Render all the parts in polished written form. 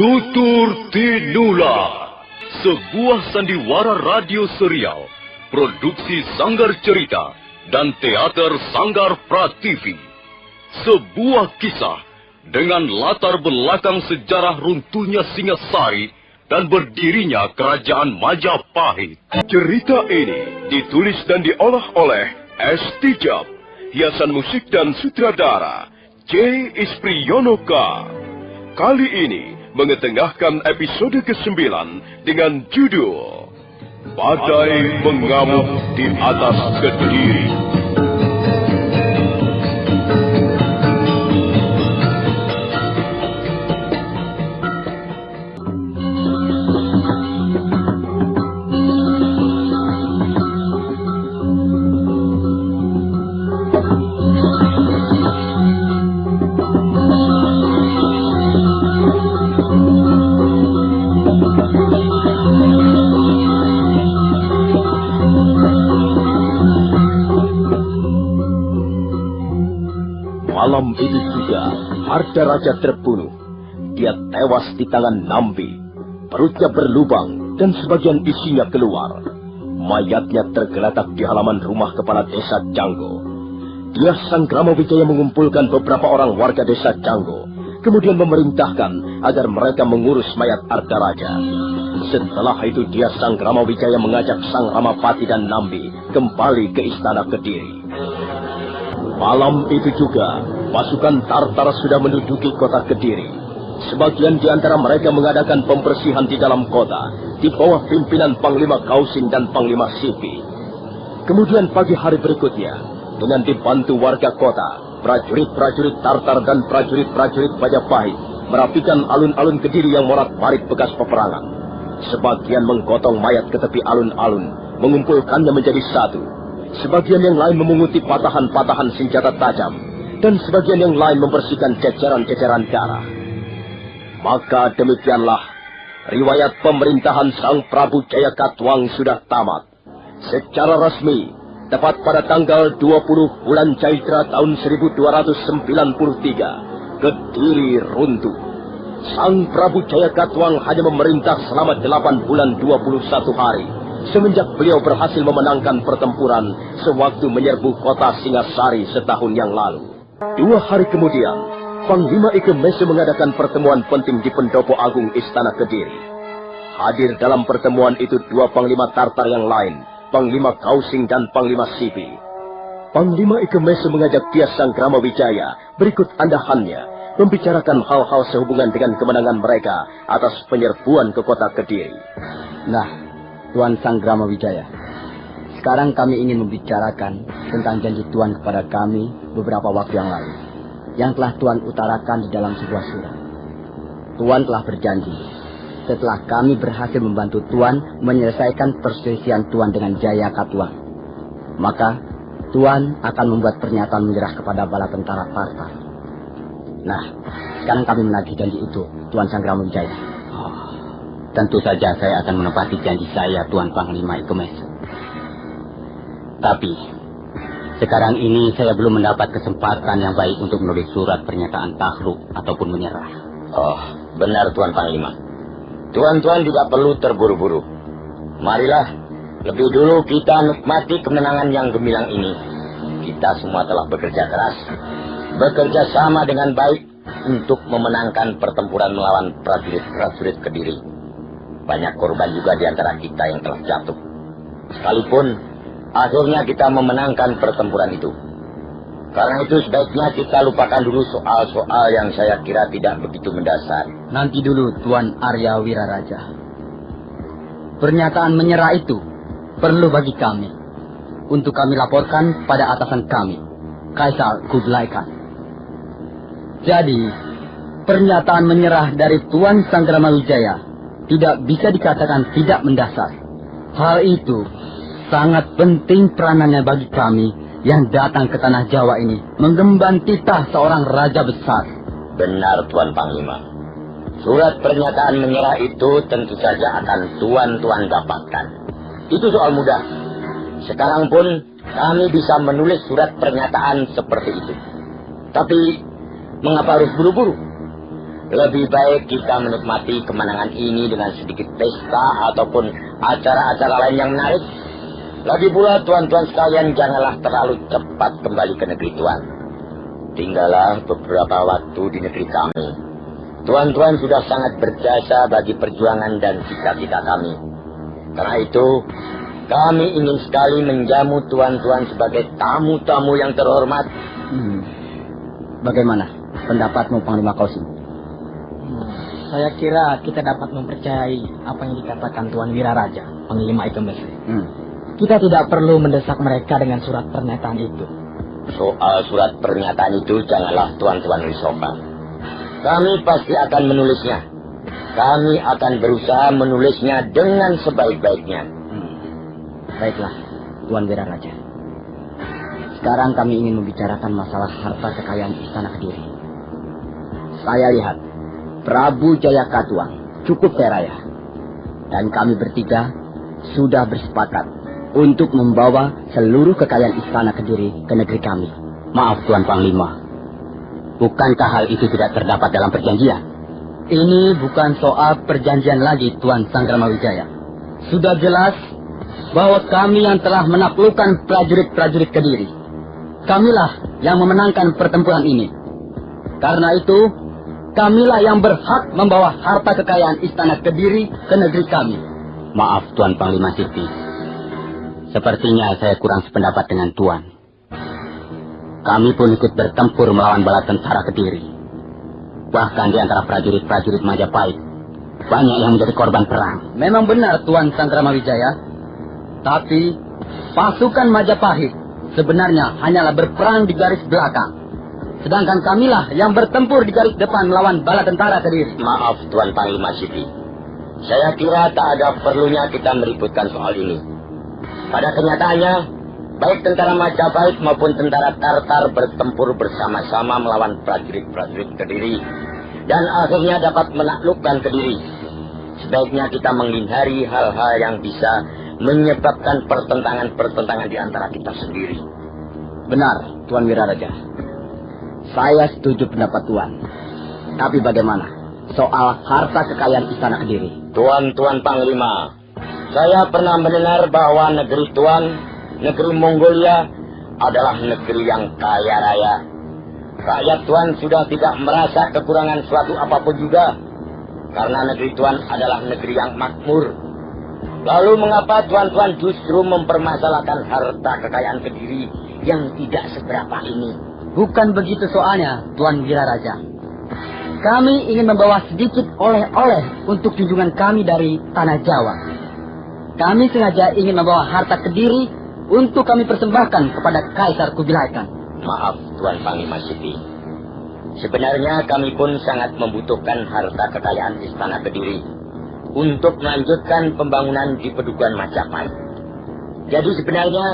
Tutur Tinula, sebuah sandiwara radio serial, produksi Sanggar Cerita dan Teater Sanggar Prativi. Sebuah kisah dengan latar belakang sejarah runtuhnya Singasari dan berdirinya Kerajaan Majapahit. Cerita ini ditulis dan diolah oleh S. Tijab, hiasan musik dan sutradara C. Ispriyonoka. Kali ini mengetengahkan episode ke-9 dengan judul Badai Mengamuk di Atas Kediri. Malam itu juga, Ardaraja terbunuh. Dia tewas di tangan Nambi. Perutnya berlubang dan sebagian isinya keluar. Mayatnya tergeletak di halaman rumah kepala desa Janggo. Dia Sanggrama Wijaya mengumpulkan beberapa orang warga desa Janggo, kemudian memerintahkan agar mereka mengurus mayat Ardaraja. Setelah itu dia Sanggrama Wijaya mengajak Sang Ramapati dan Nambi kembali ke istana Kediri. Malam itu juga, pasukan Tartar sudah menduduki kota Kediri. Sebagian di antara mereka mengadakan pembersihan di dalam kota, di bawah pimpinan Panglima Kausin dan Panglima Sipi. Kemudian pagi hari berikutnya, dengan dibantu warga kota, prajurit-prajurit Tartar dan prajurit-prajurit Majapahit merapikan alun-alun Kediri yang morat-marit bekas peperangan. Sebagian menggotong mayat ke tepi alun-alun, mengumpulkannya menjadi satu. Sebagian yang lain memunguti patahan-patahan senjata tajam, dan sebagian yang lain membersihkan ceceran-ceceran darah. Maka demikianlah, riwayat pemerintahan Sang Prabu Jayakatwang sudah tamat. Secara resmi, tepat pada tanggal 20 bulan Caitra tahun 1293, Kediri runtuh. Sang Prabu Jayakatwang hanya memerintah selama 8 bulan 21 hari. Semenjak beliau berhasil memenangkan pertempuran sewaktu menyerbu kota Singasari setahun yang lalu. 2 hari kemudian, Panglima Ike Mese mengadakan pertemuan penting di Pendopo Agung Istana Kediri. Hadir dalam pertemuan itu 2 Panglima Tartar yang lain, Panglima Kausing dan Panglima Sipi. Panglima Ike Mese mengajak dia Sanggrama Wijaya berikut andahannya, membicarakan hal-hal sehubungan dengan kemenangan mereka atas penyerbuan ke kota Kediri. Nah, Tuan Sanggrama Wijaya, sekarang kami ingin membicarakan tentang janji Tuan kepada kami beberapa waktu yang lalu, yang telah Tuan utarakan di dalam sebuah surat. Tuan telah berjanji, setelah kami berhasil membantu Tuan menyelesaikan perselisihan Tuan dengan Jayakatwang, maka Tuan akan membuat pernyataan menyerah kepada bala tentara Tartar. Nah, sekarang kami menagih janji itu, Tuan Sanggrama Wijaya. Tentu saja saya akan menepati janji saya, Tuan Panglima Ike Mese. Tapi, sekarang ini saya belum mendapat kesempatan yang baik untuk menulis surat pernyataan takluk ataupun menyerah. Oh, benar Tuan Panglima. Tuan-tuan juga perlu terburu-buru. Marilah, lebih dulu kita nikmati kemenangan yang gemilang ini. Kita semua telah bekerja keras, bekerja sama dengan baik untuk memenangkan pertempuran melawan prajurit-prajurit Kediri. Banyak korban juga di antara kita yang telah jatuh. Sekalipun akhirnya kita memenangkan pertempuran itu. Karena itu sebaiknya kita lupakan dulu soal-soal yang saya kira tidak begitu mendasar. Nanti dulu, Tuan Arya Wiraraja. Pernyataan menyerah itu perlu bagi kami, untuk kami laporkan pada atasan kami, Kaisar Kublai Khan. Jadi, pernyataan menyerah dari Tuan Sanggrama Wijaya tidak bisa dikatakan tidak mendasar. Hal itu sangat penting peranannya bagi kami yang datang ke tanah Jawa ini menggemban titah seorang raja besar. Benar Tuan Panglima. Surat pernyataan menyerah itu tentu saja akan tuan-tuan dapatkan. Itu soal mudah. Sekarang pun kami bisa menulis surat pernyataan seperti itu. Tapi mengapa harus buru-buru? Lebih baik kita menikmati kemenangan ini dengan sedikit pesta ataupun acara-acara lain yang menarik. Lagi pula tuan-tuan sekalian, janganlah terlalu cepat kembali ke negeri tuan. Tinggallah beberapa waktu di negeri kami. Tuan-tuan sudah sangat berjasa bagi perjuangan dan cita-cita kami. Karena itu, kami ingin sekali menjamu tuan-tuan sebagai tamu-tamu yang terhormat. Bagaimana pendapatmu, Panglima Kausim? Saya kira kita dapat mempercayai apa yang dikatakan Tuan Wiraraja, Panglima Ikem Besi. Kita tidak perlu mendesak mereka dengan surat pernyataan itu. Soal surat pernyataan itu janganlah tuan-tuan risaukan. Kami pasti akan menulisnya. Kami akan berusaha menulisnya dengan sebaik-baiknya. Baiklah, Tuan Wiraraja. Sekarang kami ingin membicarakan masalah harta kekayaan Istana Kediri. Saya lihat Prabu Jayakatwang cukup teraya, dan kami bertiga sudah bersepakat untuk membawa seluruh kekayaan Istana Kediri ke negeri kami. Maaf Tuan Panglima, bukankah hal itu tidak terdapat dalam perjanjian? Ini bukan soal perjanjian lagi, Tuan Sangramawijaya. Sudah jelas bahwa kami yang telah menaklukkan prajurit-prajurit Kediri. Kamilah yang memenangkan pertempuran ini. Karena itu, kamilah yang berhak membawa harta kekayaan Istana Kediri ke negeri kami. Maaf Tuan Panglima Siti, sepertinya saya kurang sependapat dengan Tuan. Kami pun ikut bertempur melawan bala tentara Kediri. Bahkan di antara prajurit-prajurit Majapahit, banyak yang menjadi korban perang. Memang benar, Tuan Sangramawijaya. Tapi pasukan Majapahit sebenarnya hanyalah berperang di garis belakang. Sedangkan kamilah yang bertempur di garis depan melawan bala tentara Kediri. Maaf Tuan Panglima Siti, saya kira tak ada perlunya kita meributkan soal ini. Pada kenyataannya, baik tentara Majapahit maupun tentara Tartar bertempur bersama-sama melawan prajurit-prajurit Kediri, dan akhirnya dapat menaklukkan Kediri. Sebaiknya kita menghindari hal-hal yang bisa menyebabkan pertentangan-pertentangan di antara kita sendiri. Benar, Tuan Wiraraja. Saya setuju pendapat Tuan. Tapi bagaimana soal harta kekayaan Istana Kediri? Tuan-tuan Panglima, saya pernah mendengar bahwa negeri Tuan, negeri Mongolia, adalah negeri yang kaya raya. Rakyat Tuan sudah tidak merasa kekurangan suatu apapun juga, karena negeri Tuan adalah negeri yang makmur. Lalu mengapa tuan-tuan justru mempermasalahkan harta kekayaan Kediri yang tidak seberapa ini? Bukan begitu soalnya, Tuan Wiraraja. Kami ingin membawa sedikit oleh-oleh untuk junjungan kami dari Tanah Jawa. Kami sengaja ingin membawa harta Kediri untuk kami persembahkan kepada Kaisar Kubilai Khan. Maaf Tuan Panglima Siti, sebenarnya kami pun sangat membutuhkan harta kekayaan Istana Kediri untuk melanjutkan pembangunan di Pedukuhan Majapahit. Jadi sebenarnya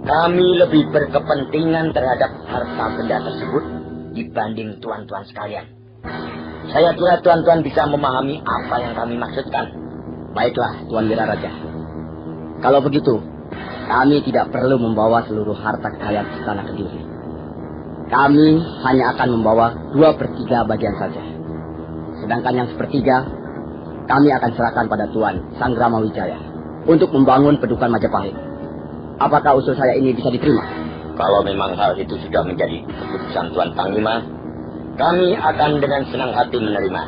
kami lebih berkepentingan terhadap harta benda tersebut dibanding tuan-tuan sekalian. Saya kira tuan-tuan bisa memahami apa yang kami maksudkan. Baiklah, Tuan Wiraraja. Kalau begitu, kami tidak perlu membawa seluruh harta kekayaan Istana Kediri. Kami hanya akan membawa 2/3 bagian saja. Sedangkan yang 1/3 kami akan serahkan pada Tuan Sangramawijaya untuk membangun Pedukuhan Majapahit. Apakah usul saya ini bisa diterima? Kalau memang hal itu sudah menjadi keputusan Tuan Panglima, kami akan dengan senang hati menerima.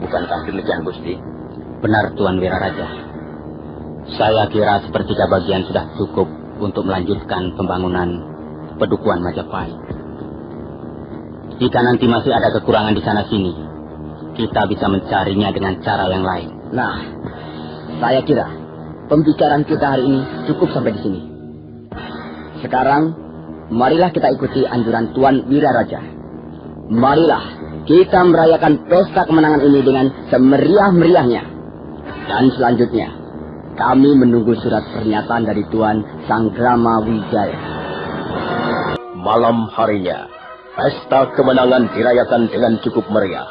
Bukankah demikian, Gusti? Benar Tuan Wiraraja. Saya kira 1/3 bagian sudah cukup untuk melanjutkan pembangunan Pedukuhan Majapahit. Jika nanti masih ada kekurangan di sana-sini, kita bisa mencarinya dengan cara yang lain. Nah, saya kira pembicaraan kita hari ini cukup sampai di sini. Sekarang, marilah kita ikuti anjuran Tuan Wiraraja. Marilah kita merayakan pesta kemenangan ini dengan semeriah-meriahnya. Dan selanjutnya, kami menunggu surat pernyataan dari Tuan Sangramawijaya. Malam harinya, pesta kemenangan dirayakan dengan cukup meriah.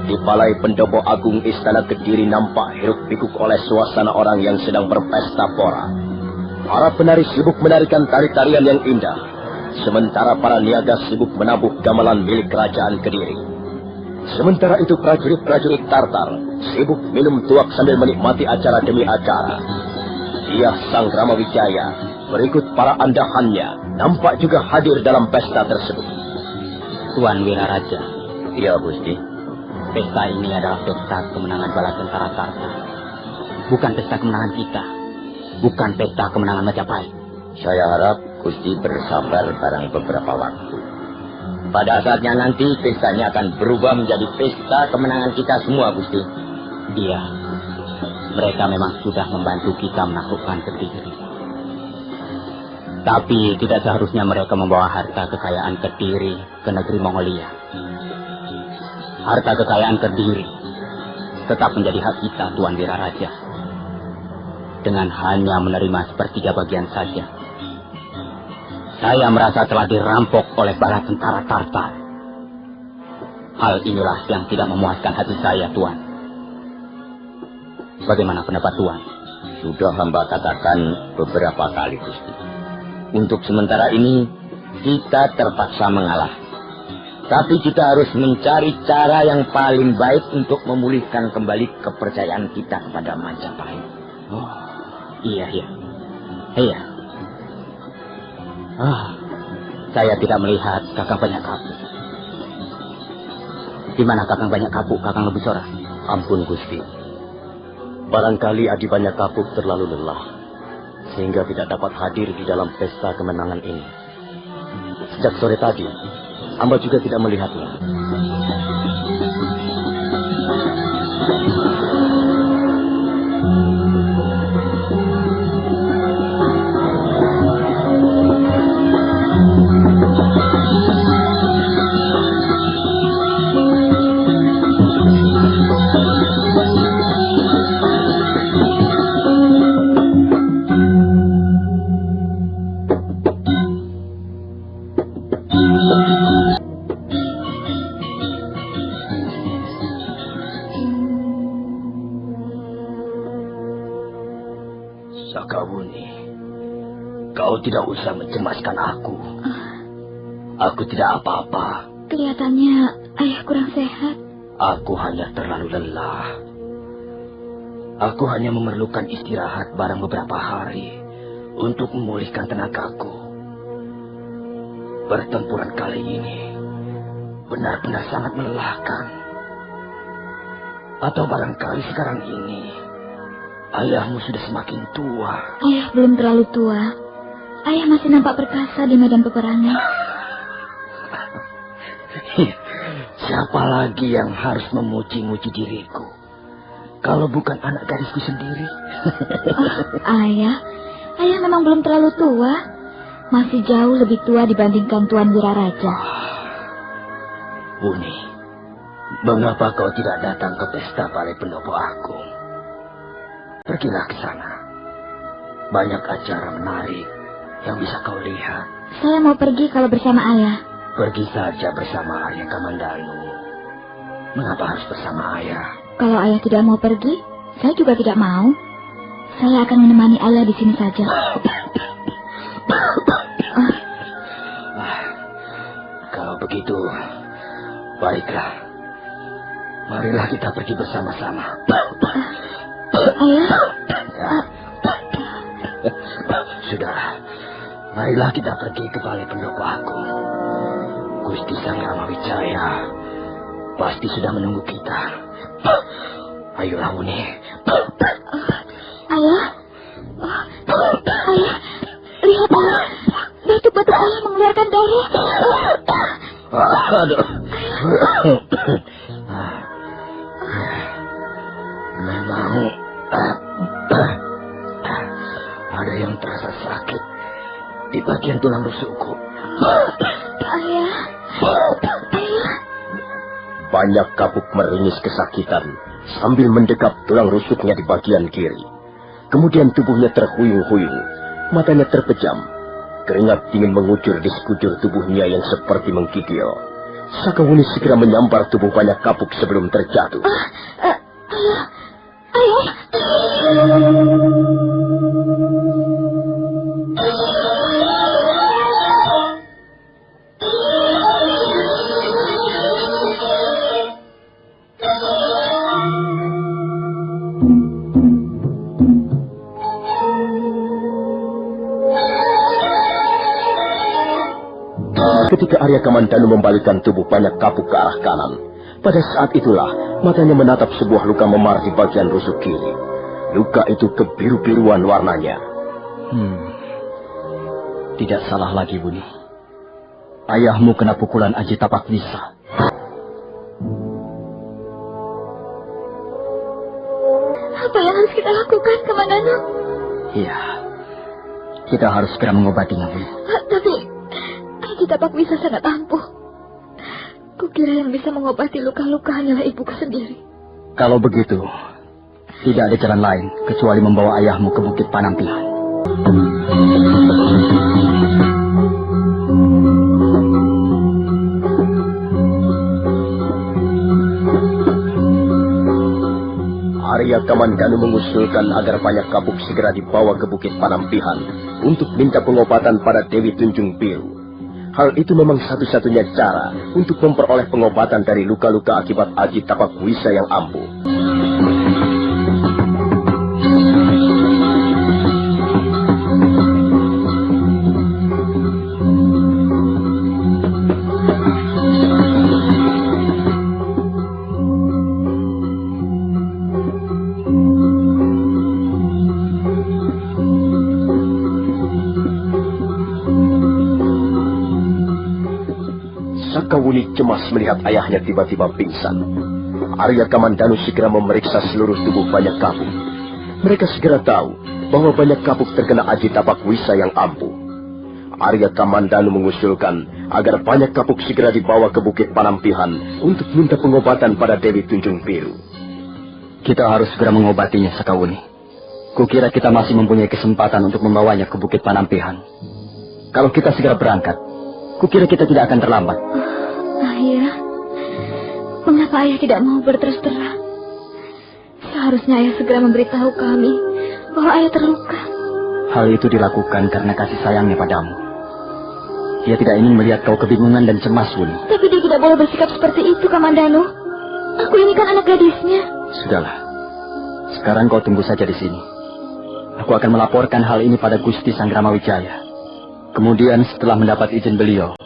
Di Balai Pendopo Agung Istana Kediri nampak hiruk-pikuk oleh suasana orang yang sedang berpesta pora. Para penari sibuk menarikan tari-tarian yang indah, sementara para niaga sibuk menabuh gamelan milik kerajaan Kediri. Sementara itu prajurit-prajurit Tartar sibuk minum tuak sambil menikmati acara demi acara. Dia Sang Ramawijaya berikut para andahannya nampak juga hadir dalam pesta tersebut. Tuan Wiraraja. Iya, Gusti. Pesta ini adalah pesta kemenangan bala tentara Tartar. Bukan pesta kemenangan kita. Bukan pesta kemenangan Majapahit. Saya harap Gusti bersabar barang beberapa waktu. Pada saatnya nanti pestanya akan berubah menjadi pesta kemenangan kita semua, Gusti. Iya. Mereka memang sudah membantu kita menaklukkan Kediri. Tapi tidak seharusnya mereka membawa harta kekayaan Kediri ke negeri Mongolia. Harta kekayaan Kediri tetap menjadi hak kita, Tuan Wiraraja. Dengan hanya menerima sepertiga bagian saja, saya merasa telah dirampok oleh bala tentara Tartar. Hal inilah yang tidak memuaskan hati saya, Tuan. Bagaimana pendapat Tuan? Sudah hamba katakan beberapa kali, Gusti. Untuk sementara ini, kita terpaksa mengalah. Tapi kita harus mencari cara yang paling baik untuk memulihkan kembali kepercayaan kita kepada Majapahit. Oh, iya. Saya tidak melihat Kakang Banyak Kapuk. Di mana Kakang Banyak Kapuk, Kakang Lebisora? Ampun, Gusti. Barangkali Adi Banyak Kapuk terlalu lelah, sehingga tidak dapat hadir di dalam pesta kemenangan ini. Sejak sore tadi, Amba juga tidak melihatnya. Sakawuni, kau tidak usah mencemaskan aku. Aku tidak apa-apa. Kelihatannya ayah kurang sehat. Aku hanya terlalu lelah. Aku hanya memerlukan istirahat barang beberapa hari untuk memulihkan tenagaku. Pertempuran kali ini benar-benar sangat melelahkan. Atau barangkali sekarang ini ayahmu sudah semakin tua. Ayah belum terlalu tua. Ayah masih nampak perkasa di medan peperangan. Siapa lagi yang harus memuji-muji diriku kalau bukan anak gadisku sendiri? Ayah memang belum terlalu tua. Masih jauh lebih tua dibandingkan Tuan Wiraraja. Buni, mengapa kau tidak datang ke pesta Balai Pendopo Agung? Pergilah ke sana. Banyak acara menarik yang bisa kau lihat. Saya mau pergi kalau bersama ayah. Pergi saja bersama Arya Kamandanu. Mengapa harus bersama ayah? Kalau ayah tidak mau pergi, saya juga tidak mau. Saya akan menemani ayah di sini saja. Kalau begitu, baiklah. Marilah kita pergi bersama-sama. Ayah? Sudah, marilah kita pergi ke Balai Pendopo Agung. Gusti Sang Ramawijaya pasti sudah menunggu kita. Ayolah, Uni. Ayah? Ayah, lihat ayah. Batuk-batuk ayah mengeluarkan darah. Aduh. Memang ada yang terasa sakit di bagian tulang rusukku. Ayah. Banyak Kapuk meringis kesakitan sambil mendekap tulang rusuknya di bagian kiri. Kemudian tubuhnya terhuyung-huyung, matanya terpejam. Keringat dingin mengucur di sekujur tubuhnya yang seperti menggigil. Sakawuni segera menyambar tubuh Banyak Kapuk sebelum terjatuh. Ayah. Ketika Arya Kamandanu membalikkan tubuh Banyak Kapuk ke arah kanan, pada saat itulah matanya menatap sebuah luka memar di bagian rusuk kiri. Luka itu kebiru-biruan warnanya. Tidak salah lagi, Buni. Ayahmu kena pukulan Aji Tapak Wisa. Apa yang harus kita lakukan, Kamandanu? Iya. Kita harus segera mengobatinya, Buni. Tapi Aji Tapak Wisa sangat ampuh. Kukira yang bisa mengobati luka-luka hanyalah ibuku sendiri. Kalau begitu, tidak ada jalan lain kecuali membawa ayahmu ke Bukit Panampihan. Arya Kamandanu mengusulkan agar Banyak Kapuk segera dibawa ke Bukit Panampihan untuk minta pengobatan pada Dewi Tunjung Biru. Hal itu memang satu-satunya cara untuk memperoleh pengobatan dari luka-luka akibat Aji Tapak Wisa yang ampuh. Sakawuni cemas melihat ayahnya tiba-tiba pingsan. Arya Kamandanu segera memeriksa seluruh tubuh Banyak Kapuk. Mereka segera tahu bahwa Banyak Kapuk terkena Aji Tapak Wisa yang ampuh. Arya Kamandanu mengusulkan agar Banyak Kapuk segera dibawa ke Bukit Panampihan untuk minta pengobatan pada Dewi Tunjung Biru. Kita harus segera mengobatinya, Sakawuni. Kukira kita masih mempunyai kesempatan untuk membawanya ke Bukit Panampihan. Kalau kita segera berangkat, kukira kita tidak akan terlambat. Ayah, mengapa ayah tidak mau berterus terang? Seharusnya ayah segera memberitahu kami bahwa ayah terluka. Hal itu dilakukan karena kasih sayangnya padamu. Dia tidak ingin melihat kau kebingungan dan cemas, Wuni. Tapi dia tidak boleh bersikap seperti itu, Kamandanu. Aku ini kan anak gadisnya. Sudahlah. Sekarang kau tunggu saja di sini. Aku akan melaporkan hal ini pada Gusti Sangramawijaya. Kemudian setelah mendapat izin beliau,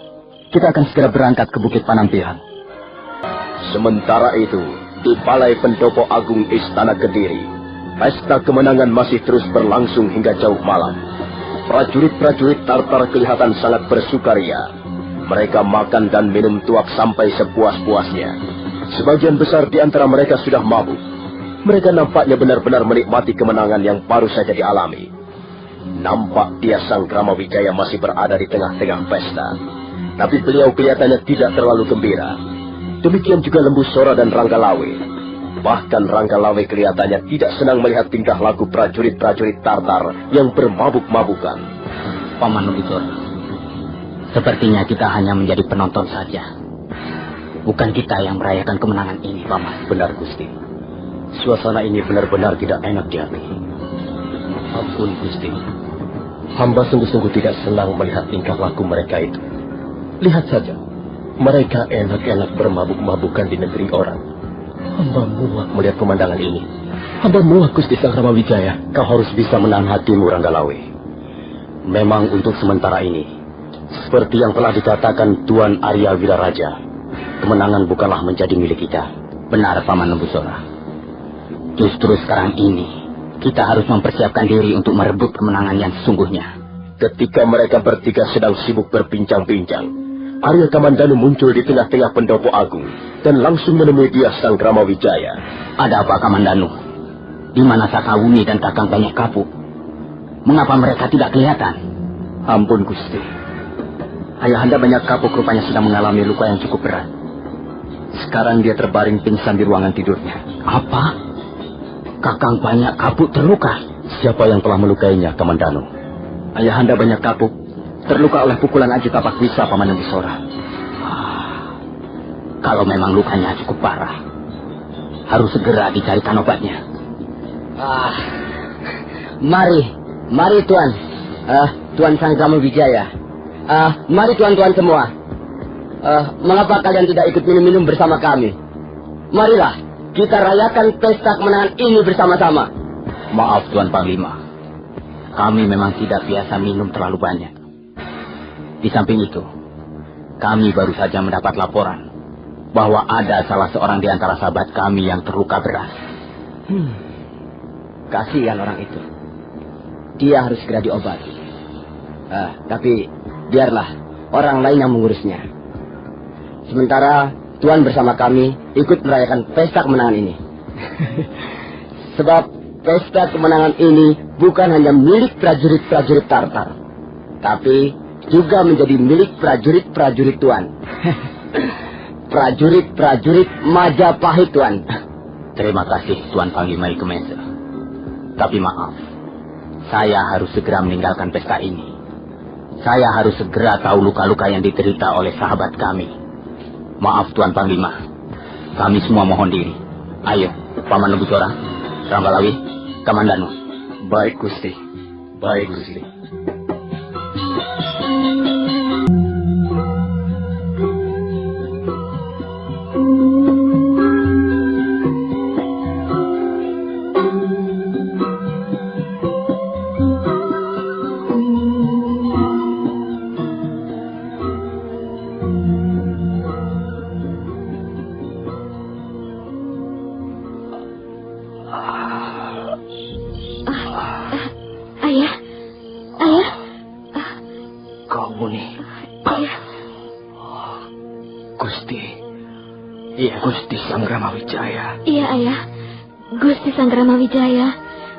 kita akan segera berangkat ke Bukit Panampihan. Sementara itu, di Balai Pendopo Agung Istana Kediri, pesta kemenangan masih terus berlangsung hingga jauh malam. Prajurit-prajurit Tartar kelihatan sangat bersukaria. Mereka makan dan minum tuak sampai sepuas-puasnya. Sebagian besar di antara mereka sudah mabuk. Mereka nampaknya benar-benar menikmati kemenangan yang baru saja dialami. Nampak dia Sangramawijaya masih berada di tengah-tengah pesta. Tapi beliau kelihatannya tidak terlalu gembira. Demikian juga Lembu Sora dan Ranggalawe. Bahkan Ranggalawe kelihatannya tidak senang melihat tingkah laku prajurit-prajurit Tartar yang bermabuk-mabukan. Paman Lembu Sora, sepertinya kita hanya menjadi penonton saja. Bukan kita yang merayakan kemenangan ini, Paman. Benar, Gusti. Suasana ini benar-benar tidak enak di hati. Ampun, Gusti. Hamba sungguh-sungguh tidak senang melihat tingkah laku mereka itu. Lihat saja, mereka enak-enak bermabuk-mabukan di negeri orang. Hamba muak melihat pemandangan ini. Hamba muak, Gusti Sangramawijaya. Kau harus bisa menahan hatimu, Ranggalawe. Memang untuk sementara ini, seperti yang telah dikatakan Tuan Arya Wiraraja, kemenangan bukanlah menjadi milik kita. Benar, Paman Lembu Sora. Justru sekarang ini, kita harus mempersiapkan diri untuk merebut kemenangan yang sesungguhnya. Ketika mereka bertiga sedang sibuk berbincang-bincang, Arya Kamandanu muncul di tengah-tengah pendopo agung dan langsung menemui dia Sangramawijaya. Ada apa, Kamandanu? Di mana Sakawuni dan Kakang Banyak Kapuk? Mengapa mereka tidak kelihatan? Ampun, Gusti. Ayahanda Banyak Kapuk rupanya sedang mengalami luka yang cukup berat. Sekarang dia terbaring pingsan di ruangan tidurnya. Apa? Kakang Banyak Kapuk terluka? Siapa yang telah melukainya, Kamandanu? Ayahanda Banyak Kapuk terluka oleh pukulan Aji Tapak Wisa, Paman Lembu Sora. Kalau memang lukanya cukup parah, harus segera dicarikan obatnya. Mari Tuan. Tuan Sangramawijaya. Mari tuan-tuan semua. Mengapa kalian tidak ikut minum-minum bersama kami? Marilah, kita rayakan pesta kemenangan ini bersama-sama. Maaf, Tuan Panglima. Kami memang tidak biasa minum terlalu banyak. Di samping itu, Kami baru saja mendapat laporan bahwa ada salah seorang di antara sahabat kami yang terluka berat. Kasihan orang itu. Dia harus segera diobati. Tapi biarlah orang lain yang mengurusnya. Sementara Tuan bersama kami ikut merayakan pesta kemenangan ini. Sebab pesta kemenangan ini bukan hanya milik prajurit-prajurit Tartar, tapi juga menjadi milik prajurit-prajurit Tuan. Prajurit-prajurit Majapahit, Tuan. Terima kasih, Tuan Panglima Ikemese. Tapi maaf, saya harus segera meninggalkan pesta ini. Saya harus segera tahu luka-luka yang diderita oleh sahabat kami. Maaf, Tuan Panglima. Kami semua mohon diri. Ayo, Paman Lembusora, Ranggalawi, Kamandanu. Baik, Gusti. Baik, Gusti. Gusti Sangramawijaya. Iya, Ayah. Gusti Sangramawijaya,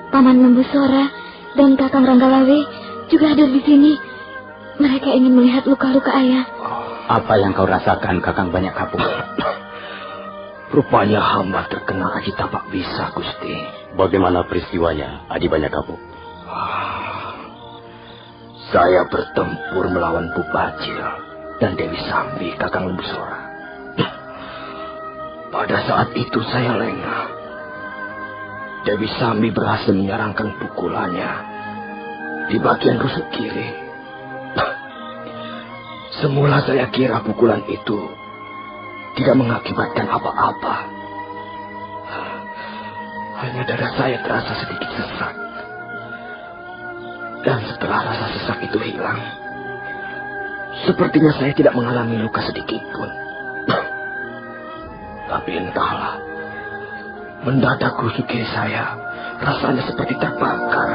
Paman Lembusora, dan Kakang Ranggalawe juga hadir di sini. Mereka ingin melihat luka-luka Ayah. Apa yang kau rasakan, Kakang Banyak Kapuk? Rupanya hamba terkena aji tapak bisa, Gusti. Bagaimana peristiwanya, Adi Banyak Kapuk? Saya bertempur melawan Bupacil dan Dewi Sambi, Kakang Lembusora. Pada saat itu saya lengah. Dewi Sambi berhasil menyerangkan pukulannya di bagian rusuk kiri. Semula saya kira pukulan itu tidak mengakibatkan apa-apa. Hanya dada saya terasa sedikit sesak. Dan setelah rasa sesak itu hilang, sepertinya saya tidak mengalami luka sedikit pun. Tapi entahlah, mendadak rusuk kiri saya rasanya seperti terbakar.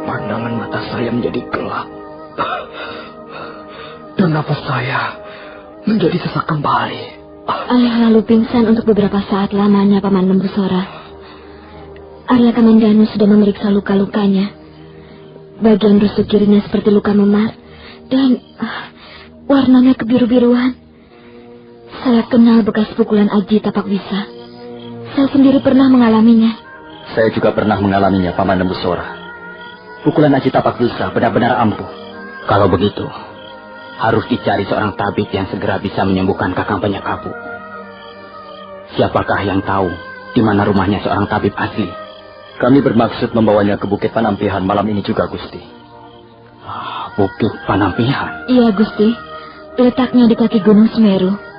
Pandangan mata saya menjadi gelap. Dan nafas saya menjadi sesak kembali. Ayah lalu pingsan untuk beberapa saat lamanya, Paman Lembusora. Arya Kamandanu sudah memeriksa luka-lukanya. Bagian rusuk kirinya seperti luka memar dan warnanya kebiru-biruan. Saya kenal bekas pukulan Aji Tapak Bisa. Saya sendiri pernah mengalaminya. Saya juga pernah mengalaminya, Paman Lembusora. Pukulan Aji Tapak Bisa benar-benar ampuh. Kalau begitu, harus dicari seorang tabib yang segera bisa menyembuhkan Kakang Banyak Kapuk. Siapakah yang tahu di mana rumahnya seorang tabib asli? Kami bermaksud membawanya ke Bukit Panampihan malam ini juga, Gusti. Bukit Panampihan? Iya, Gusti. Letaknya di kaki Gunung Semeru.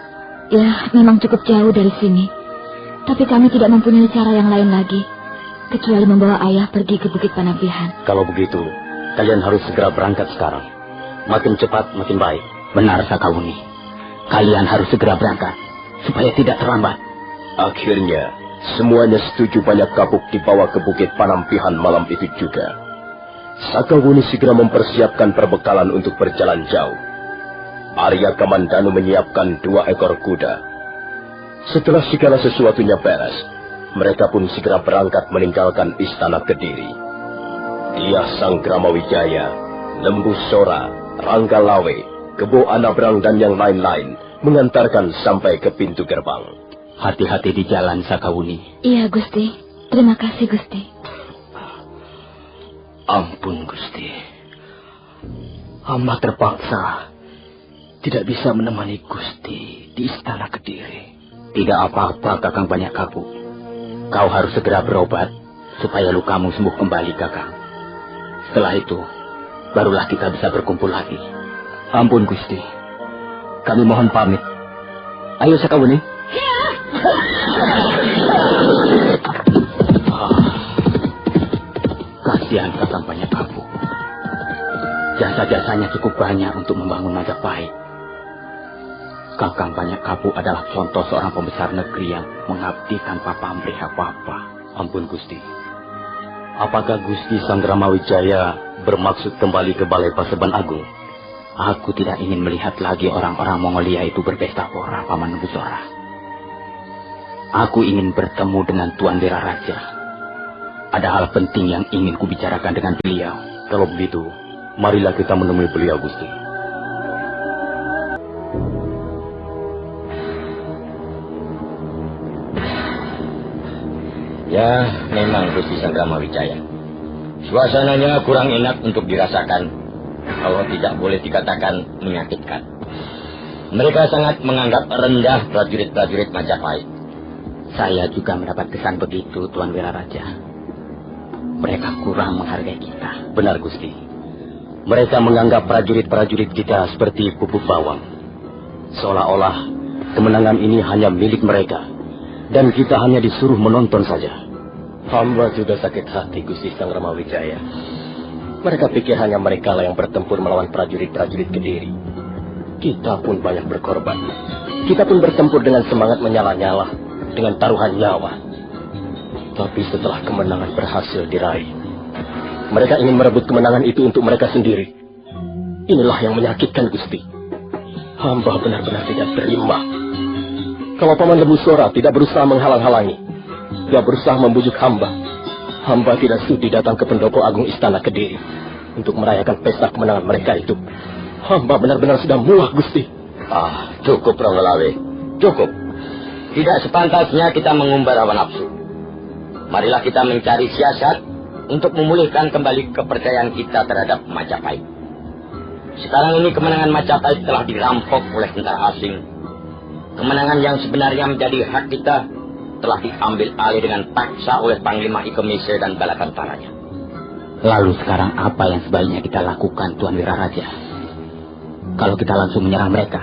Ya, memang cukup jauh dari sini. Tapi kami tidak mempunyai cara yang lain lagi, kecuali membawa Ayah pergi ke Bukit Panampihan. Kalau begitu, kalian harus segera berangkat sekarang. Makin cepat, makin baik. Benar, Sakawuni. Kalian harus segera berangkat, supaya tidak terlambat. Akhirnya, semuanya setuju Banyak Kapuk dibawa ke Bukit Panampihan malam itu juga. Sakawuni segera mempersiapkan perbekalan untuk berjalan jauh. Arya Kamandanu menyiapkan 2 ekor kuda. Setelah segala sesuatunya beres, mereka pun segera berangkat meninggalkan istana Kediri. Dia Sangramawijaya, Lembusora, Ranggalawe, Kebo Anabrang dan yang lain-lain mengantarkan sampai ke pintu gerbang. Hati-hati di jalan, Sakawuni. Iya, Gusti. Terima kasih, Gusti. Ampun, Gusti. Hamba terpaksa tidak bisa menemani Gusti di istana Kediri. Tidak apa-apa, Kakang Banyak Kapuk. Kau harus segera berobat supaya lukamu sembuh kembali, Kakang. Setelah itu, barulah kita bisa berkumpul lagi. Ampun, Gusti. Kami mohon pamit. Ayo, Sakawuni. Kasihan Kakang Banyak Kapuk. Jasa-jasanya cukup banyak untuk membangun Majapahit. Kakang Banyak Kapu adalah contoh seorang pembesar negeri yang mengabdi tanpa pamrih apa-apa. Ampun Gusti. Apakah Gusti Sangramawijaya bermaksud kembali ke Balai Paseban Agung? Aku tidak ingin melihat lagi orang-orang Mongolia itu berpesta pora, Paman Nembusora. Aku ingin bertemu dengan Tuan Wiraraja. Ada hal penting yang ingin kubicarakan dengan beliau. Kalau begitu, marilah kita menemui beliau, Gusti. Ya, memang Gusti Sangramawijaya. Suasananya kurang enak untuk dirasakan, kalau tidak boleh dikatakan menyakitkan. Mereka sangat menganggap rendah prajurit-prajurit Majapahit. Saya juga mendapat kesan begitu, Tuan Wiraraja. Mereka kurang menghargai kita. Benar, Gusti. Mereka menganggap prajurit-prajurit kita seperti pupuk bawang. Seolah-olah kemenangan ini hanya milik mereka, dan kita hanya disuruh menonton saja. Hamba juga sakit hati, Gusti Sangramawijaya. Mereka pikir hanya mereka lah yang bertempur melawan prajurit-prajurit Kediri. Kita pun banyak berkorban. Kita pun bertempur dengan semangat menyala-nyala, dengan taruhan nyawa. Tapi setelah kemenangan berhasil diraih, mereka ingin merebut kemenangan itu untuk mereka sendiri. Inilah yang menyakitkan, Gusti. Hamba benar-benar tidak terima. Kalau Paman Nembusora tidak berusaha menghalang-halangi, dia berusaha membujuk hamba. Hamba tidak sudi datang ke pendopo agung Istana Kediri untuk merayakan pesta kemenangan mereka itu. Hamba benar-benar sudah muak, Gusti. Cukup, Ronggolawe. Cukup. Tidak sepantasnya kita mengumbar hawa nafsu. Marilah kita mencari siasat untuk memulihkan kembali kepercayaan kita terhadap Majapahit. Sekarang ini kemenangan Majapahit telah dirampok oleh tentara asing. Kemenangan yang sebenarnya menjadi hak kita telah diambil alih dengan paksa oleh Panglima Ikemese dan bala tentaranya. Lalu sekarang apa yang sebaiknya kita lakukan, Tuan Wiraraja? Kalau kita langsung menyerang mereka,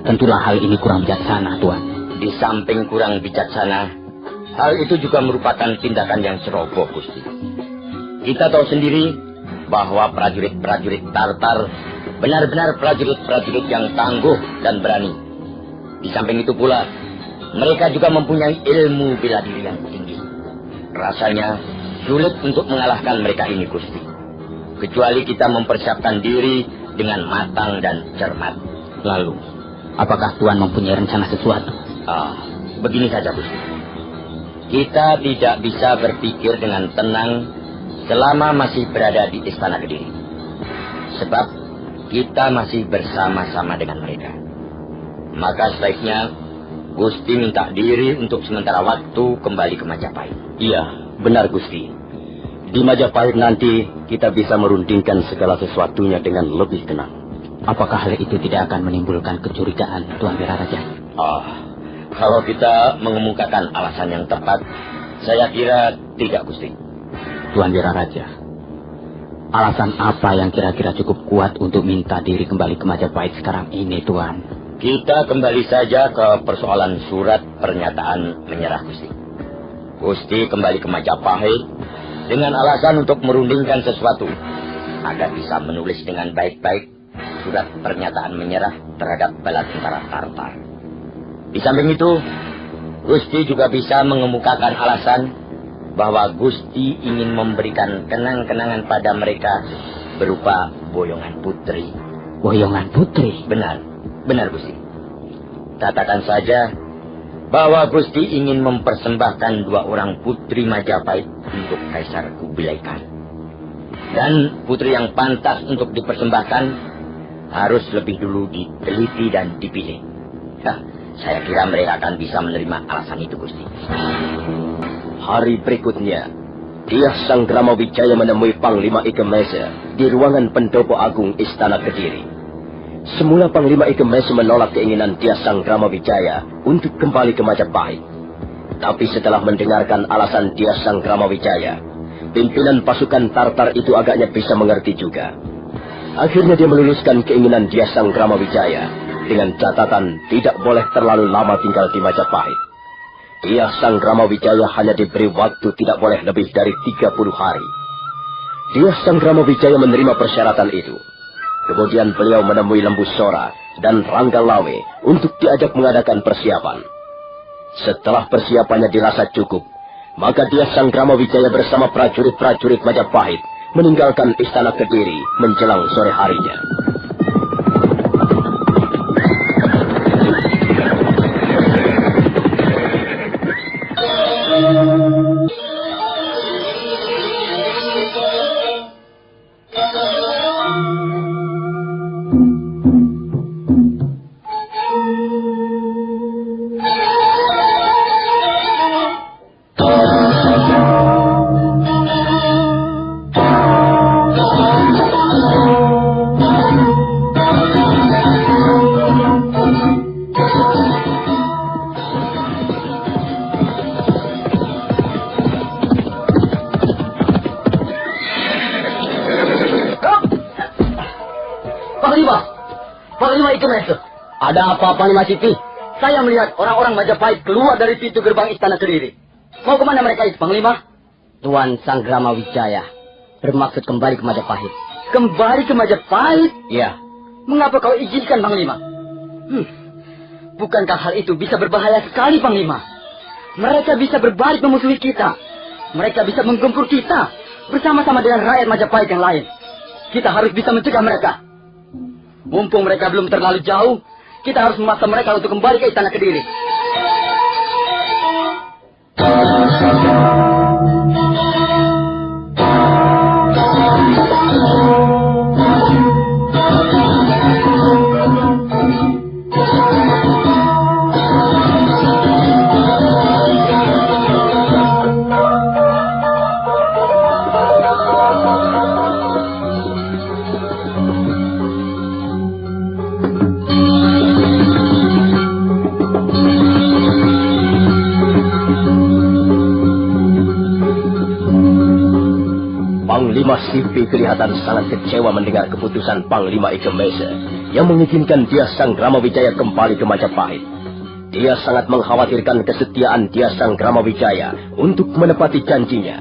tentulah hal ini kurang bijaksana, Tuan. Di samping kurang bijaksana, hal itu juga merupakan tindakan yang ceroboh, Gusti. Kita tahu sendiri bahwa prajurit-prajurit Tartar benar-benar prajurit-prajurit yang tangguh dan berani. Di samping itu pula, mereka juga mempunyai ilmu bela diri yang tinggi. Rasanya sulit untuk mengalahkan mereka ini, Gusti. Kecuali kita mempersiapkan diri dengan matang dan cermat. Lalu, apakah Tuan mempunyai rencana sesuatu? Begini saja, Gusti. Kita tidak bisa berpikir dengan tenang selama masih berada di Istana Kediri. Sebab kita masih bersama-sama dengan mereka. Maka sebaiknya Gusti minta diri untuk sementara waktu kembali ke Majapahit. Iya, benar, Gusti. Di Majapahit nanti kita bisa merundingkan segala sesuatunya dengan lebih tenang. Apakah hal itu tidak akan menimbulkan kecurigaan, Tuan Wiraraja? Kalau kita mengemukakan alasan yang tepat, saya kira tidak, Gusti. Tuan Wiraraja, alasan apa yang kira-kira cukup kuat untuk minta diri kembali ke Majapahit sekarang ini, Tuan? Kita kembali saja ke persoalan surat pernyataan menyerah, Gusti. Gusti kembali ke Majapahit dengan alasan untuk merundingkan sesuatu, agar bisa menulis dengan baik-baik surat pernyataan menyerah terhadap bala tentara Tartar. Di samping itu, Gusti juga bisa mengemukakan alasan bahwa Gusti ingin memberikan kenang-kenangan pada mereka berupa boyongan putri. Boyongan putri? Benar, Gusti. Katakan saja bahwa Gusti ingin mempersembahkan 2 orang putri Majapahit untuk Kaisar Kubilai Khan. Dan putri yang pantas untuk dipersembahkan harus lebih dulu diteliti dan dipilih. Saya kira mereka akan bisa menerima alasan itu, Gusti. Hari berikutnya, Dyah Sangramawijaya menemui Panglima Ikemese di ruangan pendopo agung Istana Kediri. Semula Panglima Ikemese menolak keinginan Dyah Sangramawijaya untuk kembali ke Majapahit. Tapi setelah mendengarkan alasan Dyah Sangramawijaya, pimpinan pasukan Tartar itu agaknya bisa mengerti juga. Akhirnya dia meluluskan keinginan Dyah Sangramawijaya dengan catatan tidak boleh terlalu lama tinggal di Majapahit. Dyah Sangramawijaya hanya diberi waktu tidak boleh lebih dari 30 hari. Dyah Sangramawijaya menerima persyaratan itu. Kemudian beliau menemui Lembu Sora dan Rangga Lawe untuk diajak mengadakan persiapan. Setelah persiapannya dirasa cukup, maka dia Sang Gramawijaya bersama prajurit-prajurit Majapahit meninggalkan istana Kediri menjelang sore harinya. Panglima Ikemese. Ada apa, Panglima Sipi? Saya melihat orang-orang Majapahit keluar dari pintu gerbang istana Kediri. Mau kemana mereka itu, Panglima? Tuan Sang Gramawijaya bermaksud kembali ke Majapahit. Kembali ke Majapahit? Ya. Mengapa kau izinkan, Panglima? Bukankah hal itu bisa berbahaya sekali, Panglima? Mereka bisa berbalik memusuhi kita. Mereka bisa menggempur kita bersama-sama dengan rakyat Majapahit yang lain. Kita harus bisa mencegah mereka. Mumpung mereka belum terlalu jauh, kita harus memaksa mereka untuk kembali ke istana Kediri. Panglima Sipi kelihatan sangat kecewa mendengar keputusan Panglima Ikemese yang mengizinkan dia Sang Gramawijaya kembali ke Majapahit. Dia sangat mengkhawatirkan kesetiaan dia Sang Gramawijaya untuk menepati janjinya.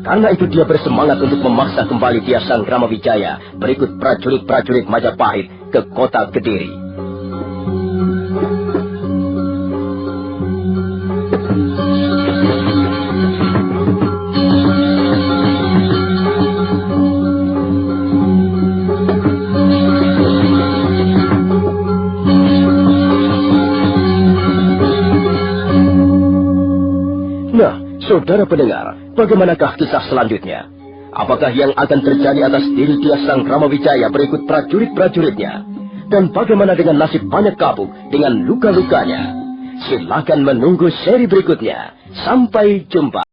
Karena itu dia bersemangat untuk memaksa kembali dia Sang Gramawijaya berikut prajurit-prajurit Majapahit ke kota Kediri. Saudara pendengar, bagaimanakah kisah selanjutnya? Apakah yang akan terjadi atas diri dia Sang Gramawijaya berikut prajurit-prajuritnya? Dan bagaimana dengan nasib banyak kabuk dengan luka-lukanya? Silakan menunggu seri berikutnya. Sampai jumpa.